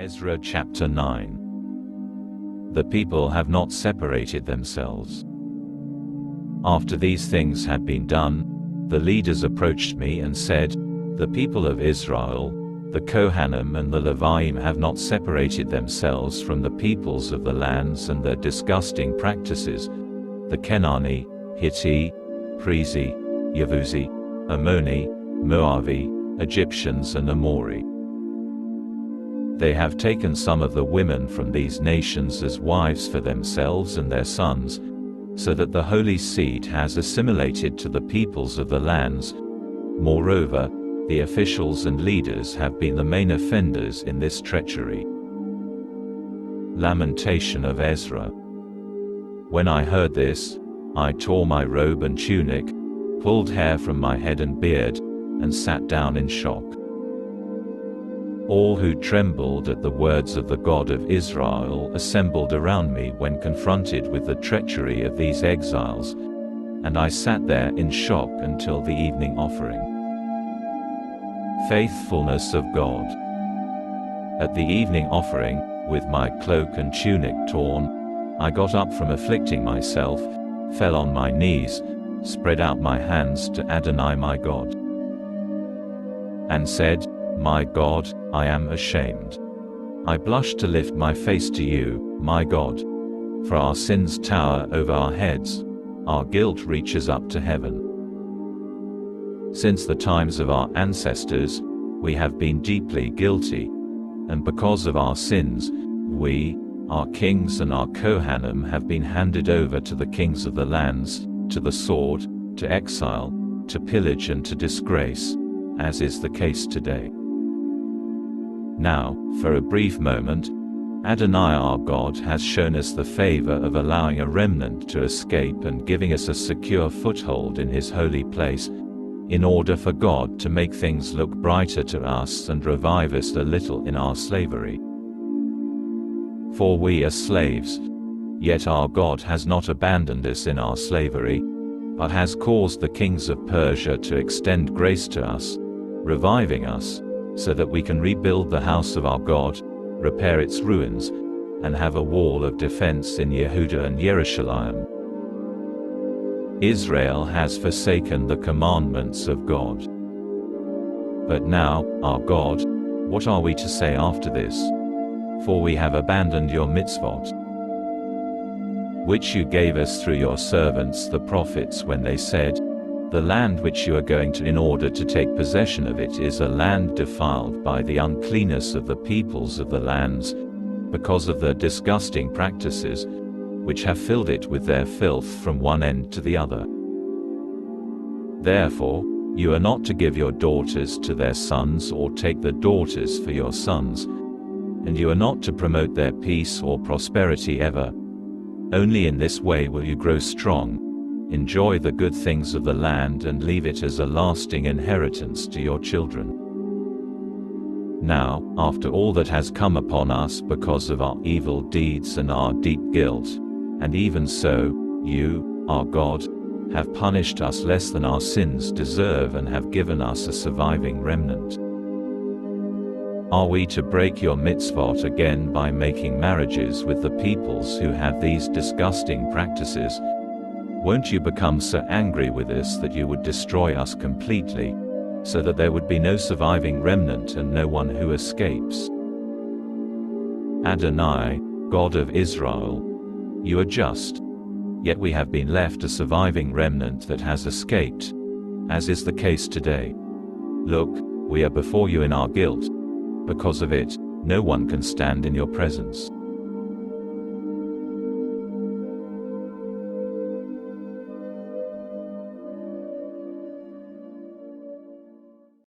Ezra chapter 9. The people have not separated themselves. After these things had been done, the leaders approached me and said, "The people of Israel, the Kohanim and the Leviim have not separated themselves from the peoples of the lands and their disgusting practices, the Kenani, Hitti, Perizi, Yevuzi, Ammoni, Moavi, Egyptians and Amori. They have taken some of the women from these nations as wives for themselves and their sons, so that the holy seed has assimilated to the peoples of the lands. Moreover, the officials and leaders have been the main offenders in this treachery." Lamentation of Ezra. When I heard this, I tore my robe and tunic, pulled hair from my head and beard, and sat down in shock. All who trembled at the words of the God of Israel assembled around me when confronted with the treachery of these exiles, and I sat there in shock until the evening offering. Faithfulness of God. At the evening offering, with my cloak and tunic torn, I got up from afflicting myself, fell on my knees, spread out my hands to Adonai my God, and said, "My God, I am ashamed. I blush to lift my face to you, my God. For our sins tower over our heads, our guilt reaches up to heaven. Since the times of our ancestors, we have been deeply guilty, and because of our sins, we, our kings and our Kohanim have been handed over to the kings of the lands, to the sword, to exile, to pillage and to disgrace, as is the case today. Now, for a brief moment, Adonai our God has shown us the favor of allowing a remnant to escape and giving us a secure foothold in his holy place, in order for God to make things look brighter to us and revive us a little in our slavery. For we are slaves, yet our God has not abandoned us in our slavery, but has caused the kings of Persia to extend grace to us, reviving us, so that we can rebuild the house of our God, repair its ruins, and have a wall of defense in Yehuda and Jerusalem. Israel has forsaken the commandments of God. But now, our God, what are we to say after this? For we have abandoned your mitzvot, which you gave us through your servants the prophets when they said, "The land which you are going to in order to take possession of it is a land defiled by the uncleanness of the peoples of the lands, because of their disgusting practices, which have filled it with their filth from one end to the other. Therefore, you are not to give your daughters to their sons or take the daughters for your sons, and you are not to promote their peace or prosperity ever. Only in this way will you grow strong, enjoy the good things of the land and leave it as a lasting inheritance to your children. Now, after all that has come upon us because of our evil deeds and our deep guilt, and even so, you, our God, have punished us less than our sins deserve and have given us a surviving remnant. Are we to break your mitzvot again by making marriages with the peoples who have these disgusting practices? Won't you become so angry with us that you would destroy us completely, so that there would be no surviving remnant and no one who escapes? Adonai, God of Israel, you are just. Yet we have been left a surviving remnant that has escaped, as is the case today. Look, we are before you in our guilt. Because of it, no one can stand in your presence.